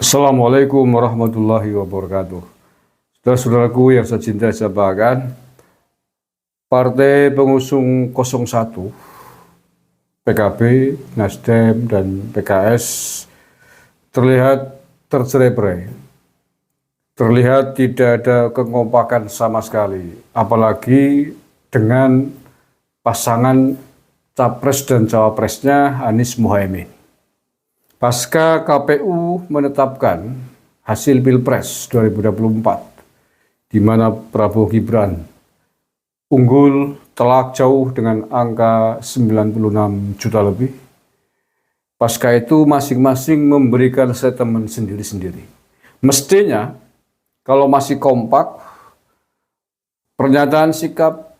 Assalamualaikum warahmatullahi wabarakatuh. Saudara-saudaraku yang saya cintai saya banggakan, Partai Pengusung 01, PKB, Nasdem, dan PKS terlihat tercerai-berai. Terlihat tidak ada kekompakan sama sekali, apalagi dengan pasangan Capres dan Cawapresnya Anies Muhaimin. Pasca KPU menetapkan hasil Pilpres 2024, di mana Prabowo Gibran unggul telak jauh dengan angka 96 juta lebih. Pasca itu masing-masing memberikan statement sendiri-sendiri. Mestinya kalau masih kompak, pernyataan sikap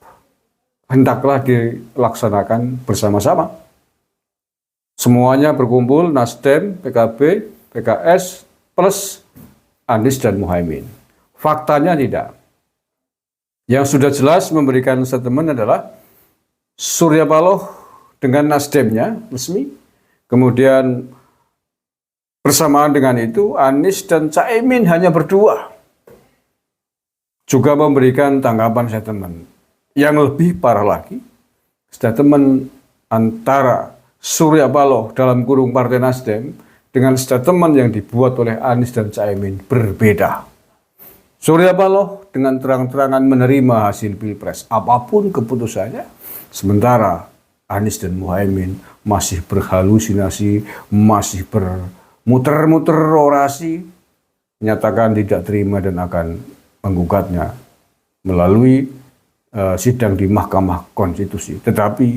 hendaklah dilaksanakan bersama-sama. Semuanya berkumpul, Nasdem, PKB, PKS, plus Anies dan Muhaimin. Faktanya tidak. Yang sudah jelas memberikan statement adalah Surya Paloh dengan Nasdemnya resmi. Kemudian bersamaan dengan itu Anies dan Caimin hanya berdua juga memberikan tanggapan statement. Yang lebih parah lagi, statement antara Surya Paloh dalam kurung Partai Nasdem dengan statement yang dibuat oleh Anies dan Caimin berbeda. Surya Paloh dengan terang-terangan menerima hasil Pilpres apapun keputusannya, sementara Anies dan Muhaimin masih berhalusinasi, masih bermuter-muter orasi, menyatakan tidak terima dan akan menggugatnya melalui sidang di Mahkamah Konstitusi. Tetapi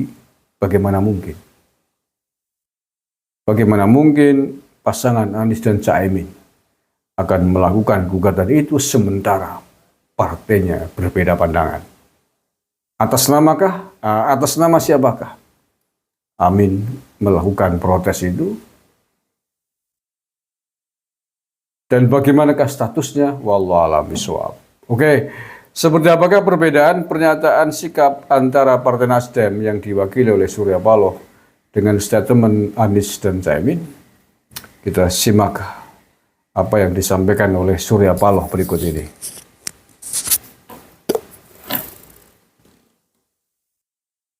bagaimana mungkin? Bagaimana mungkin pasangan Anies dan Caimin akan melakukan gugatan itu sementara partainya berbeda pandangan? Atas nama siapakah Amin melakukan protes itu? Dan bagaimanakah statusnya? Wallahu a'lam bishawab. Oke, seperti apakah perbedaan pernyataan sikap antara Partai Nasdem yang diwakili oleh Surya Paloh dengan statement Anies dan Caimin? Kita simak apa yang disampaikan oleh Surya Paloh berikut ini.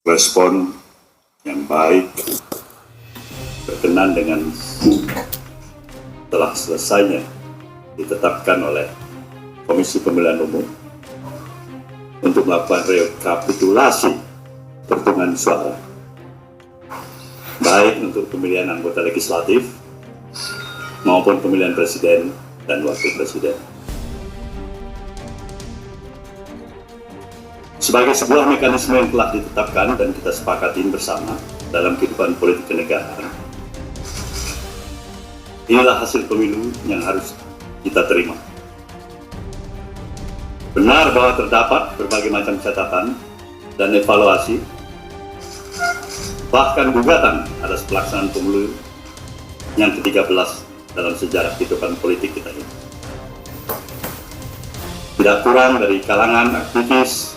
Respon yang baik berkenan dengan telah selesainya ditetapkan oleh Komisi Pemilihan Umum untuk melakukan rekapitulasi perhitungan suara, baik untuk pemilihan anggota legislatif maupun pemilihan presiden dan wakil presiden. Sebagai sebuah mekanisme yang telah ditetapkan dan kita sepakati bersama dalam kehidupan politik kenegaraan, inilah hasil pemilu yang harus kita terima. Benar bahwa terdapat berbagai macam catatan dan evaluasi, bahkan gugatan atas pelaksanaan pemilu yang ke-13 dalam sejarah kehidupan politik kita ini. Tidak kurang dari kalangan aktivis,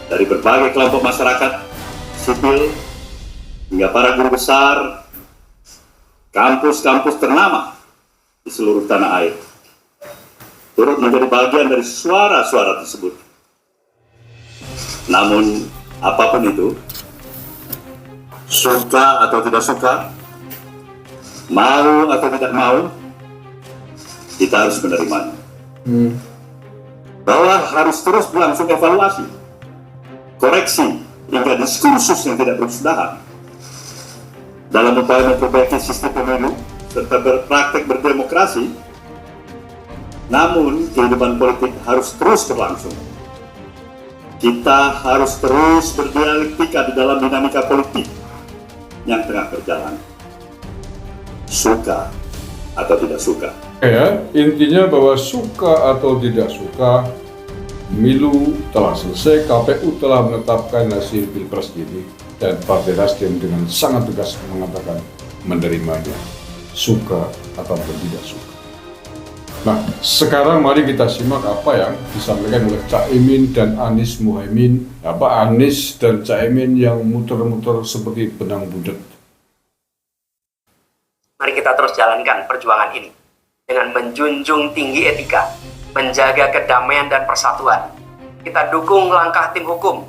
dari berbagai kelompok masyarakat sipil, hingga para guru besar, kampus-kampus ternama di seluruh tanah air, turut menjadi bagian dari suara-suara tersebut. Namun, apapun itu, suka atau tidak suka, mau atau tidak mau, kita harus menerimanya. Bahwa harus terus berlangsung evaluasi, koreksi, hingga diskursus yang tidak berkesudahan dalam upaya memperbaiki sistem pemilu serta berpraktek berdemokrasi. Namun, kehidupan politik harus terus berlangsung. Kita harus terus berdialektika di dalam dinamika politik yang tengah berjalan, suka atau tidak suka. Ya, intinya bahwa suka atau tidak suka, pemilu telah selesai, KPU telah menetapkan hasil Pilpres ini, dan Partai Nasdem dengan sangat tegas mengatakan menerimanya, suka ataupun tidak suka. Nah, sekarang mari kita simak apa yang disampaikan oleh Caimin dan Anies Muhaimin. Anies dan Caimin yang muter-muter seperti benang budet. Mari kita kita terus jalankan perjuangan ini dengan menjunjung tinggi etika, menjaga kedamaian dan persatuan. Kita dukung langkah tim hukum,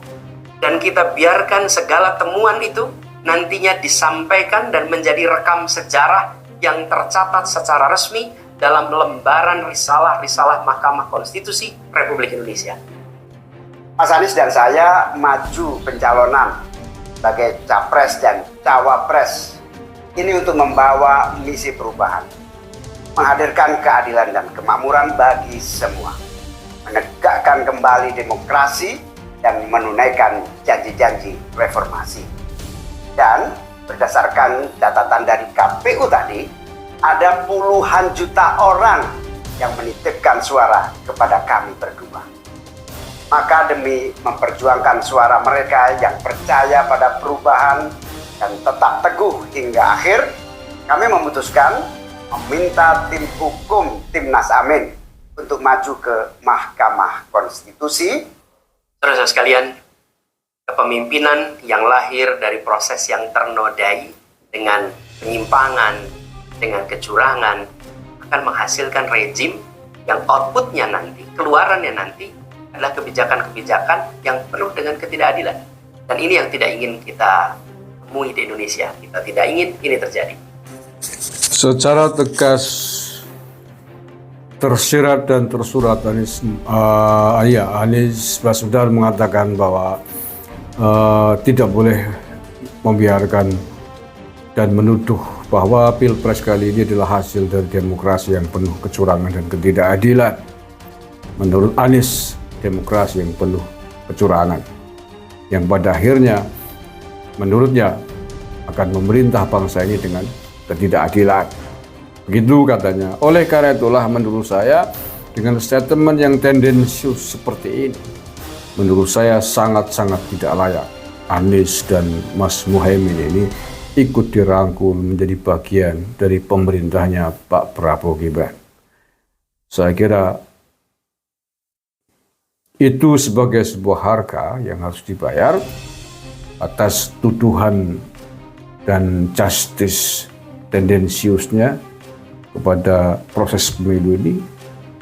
dan kita biarkan segala temuan itu nantinya disampaikan dan menjadi rekam sejarah yang tercatat secara resmi dalam lembaran risalah-risalah Mahkamah Konstitusi Republik Indonesia. Mas Anies dan saya maju pencalonan sebagai capres dan cawapres ini untuk membawa misi perubahan, menghadirkan keadilan dan kemakmuran bagi semua, menegakkan kembali demokrasi dan menunaikan janji-janji reformasi. Dan berdasarkan catatan dari KPU tadi, ada puluhan juta orang yang menitipkan suara kepada kami berdua. Maka demi memperjuangkan suara mereka yang percaya pada perubahan dan tetap teguh hingga akhir, kami memutuskan meminta tim hukum Timnas Amin untuk maju ke Mahkamah Konstitusi. Saudara sekalian, kepemimpinan yang lahir dari proses yang ternodai dengan penyimpangan, dengan kecurangan, akan menghasilkan rejim yang outputnya nanti, keluarannya nanti adalah kebijakan-kebijakan yang penuh dengan ketidakadilan. Dan ini yang tidak ingin kita temui di Indonesia. Kita tidak ingin ini terjadi. Secara tegas tersirat dan tersurat Anies Baswedan mengatakan bahwa tidak boleh membiarkan dan menuduh bahwa Pilpres kali ini adalah hasil dari demokrasi yang penuh kecurangan dan ketidakadilan. Menurut Anies, demokrasi yang penuh kecurangan, yang pada akhirnya menurutnya akan memerintah bangsa ini dengan ketidakadilan. Begitu katanya. Oleh karena itulah menurut saya dengan statement yang tendensius seperti ini, menurut saya sangat-sangat tidak layak Anies dan Mas Muhaimin ini ikut dirangkul menjadi bagian dari pemerintahnya Pak Prabowo Gibran. Saya kira itu sebagai sebuah harga yang harus dibayar atas tuduhan dan justice tendensiusnya kepada proses pemilu ini,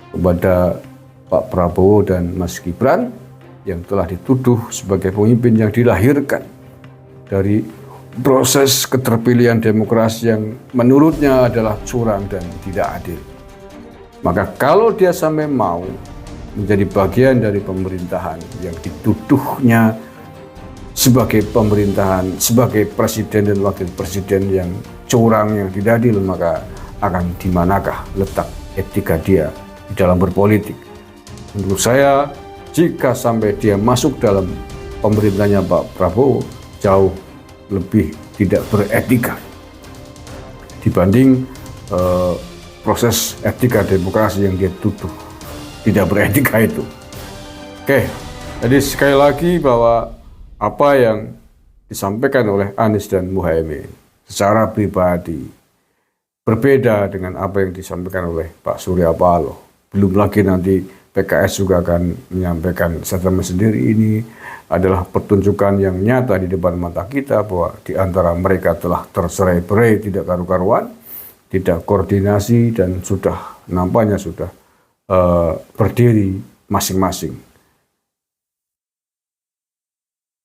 kepada Pak Prabowo dan Mas Gibran yang telah dituduh sebagai pemimpin yang dilahirkan dari proses keterpilihan demokrasi yang menurutnya adalah curang dan tidak adil. Maka kalau dia sampai mau menjadi bagian dari pemerintahan yang dituduhnya sebagai pemerintahan, sebagai presiden dan wakil presiden yang curang, yang tidak adil, maka akan di manakah letak etika dia di dalam berpolitik? Menurut saya, jika sampai dia masuk dalam pemerintahnya Pak Prabowo, jauh lebih tidak beretika dibanding proses etika demokrasi yang dia tuduh tidak beretika itu. Oke, jadi sekali lagi bahwa apa yang disampaikan oleh Anies dan Muhaimin secara pribadi berbeda dengan apa yang disampaikan oleh Pak Surya Paloh. Belum lagi nanti PKS juga akan menyampaikan statement sendiri. Ini adalah pertunjukan yang nyata di depan mata kita bahwa di antara mereka telah terserai-berai, tidak karu-karuan, tidak koordinasi, dan nampaknya sudah berdiri masing-masing.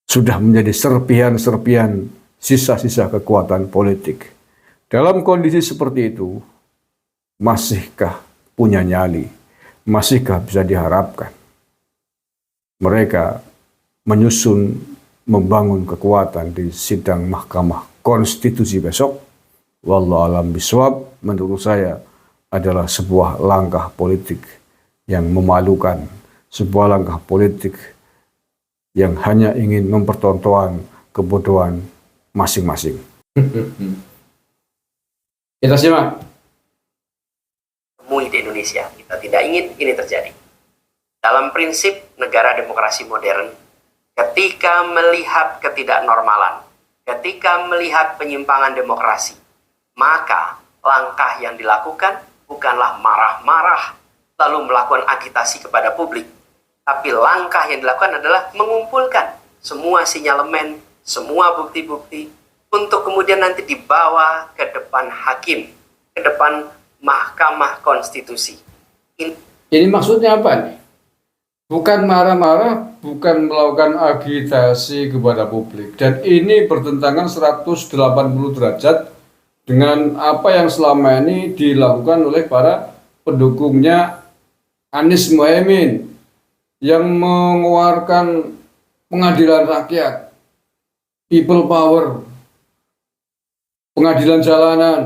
Sudah menjadi serpihan-serpihan sisa-sisa kekuatan politik. Dalam kondisi seperti itu, masihkah punya nyali? Masihkah bisa diharapkan mereka menyusun, membangun kekuatan di sidang Mahkamah Konstitusi besok? Wallahu a'lam bishawab, menurut saya adalah sebuah langkah politik yang memalukan, sebuah langkah politik yang hanya ingin mempertontonkan kebodohan masing-masing. Kita simak. Temui di Indonesia, kita tidak ingin ini terjadi. Dalam prinsip negara demokrasi modern, ketika melihat ketidaknormalan, ketika melihat penyimpangan demokrasi, maka langkah yang dilakukan bukanlah marah-marah lalu melakukan agitasi kepada publik, tapi langkah yang dilakukan adalah mengumpulkan semua sinyalemen, semua bukti-bukti untuk kemudian nanti dibawa ke depan hakim ke depan Mahkamah Konstitusi. Ini maksudnya apa nih? Bukan marah-marah, bukan melakukan agitasi kepada publik. Dan ini bertentangan 180 derajat dengan apa yang selama ini dilakukan oleh para pendukungnya Anies Mohaimin yang mengeluarkan pengadilan rakyat, people power, pengadilan jalanan,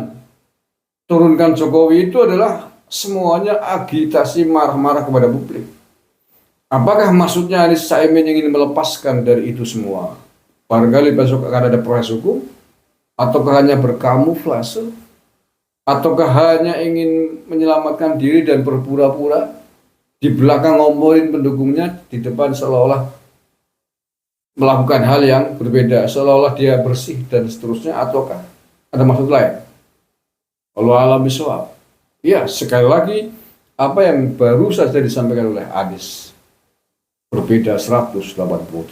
turunkan Jokowi, itu adalah semuanya agitasi marah-marah kepada publik. Apakah maksudnya Anies Mohaimin ingin melepaskan dari itu semua? Barangkali besok akan ada proses hukum? Ataukah hanya berkamuflase? Ataukah hanya ingin menyelamatkan diri dan berpura-pura di belakang ngomongin pendukungnya, di depan seolah-olah melakukan hal yang berbeda, seolah-olah dia bersih dan seterusnya? Ataukah ada maksud lain? Kalau alami soal, ya sekali lagi apa yang baru saja disampaikan oleh Anies berbeda 180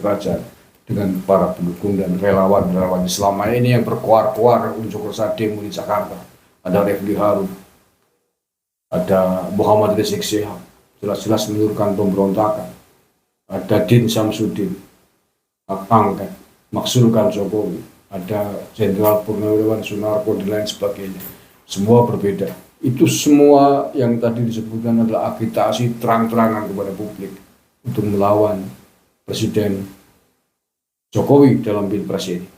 derajat dengan para pendukung dan relawan-relawan selama ini yang berkuar-kuar unjuk rasa demo di Jakarta. Ada Refli Harun, ada Muhammad Rizik Syihab, jelas-jelas menurunkan pemberontakan. Ada Din Syamsuddin, hak angket, maksulkan Jokowi, ada Jenderal Purnawirawan Sunarko dan lain sebagainya. Semua berbeda. Itu semua yang tadi disebutkan adalah agitasi terang-terangan kepada publik untuk melawan Presiden Jokowi dalam Pilpres ini.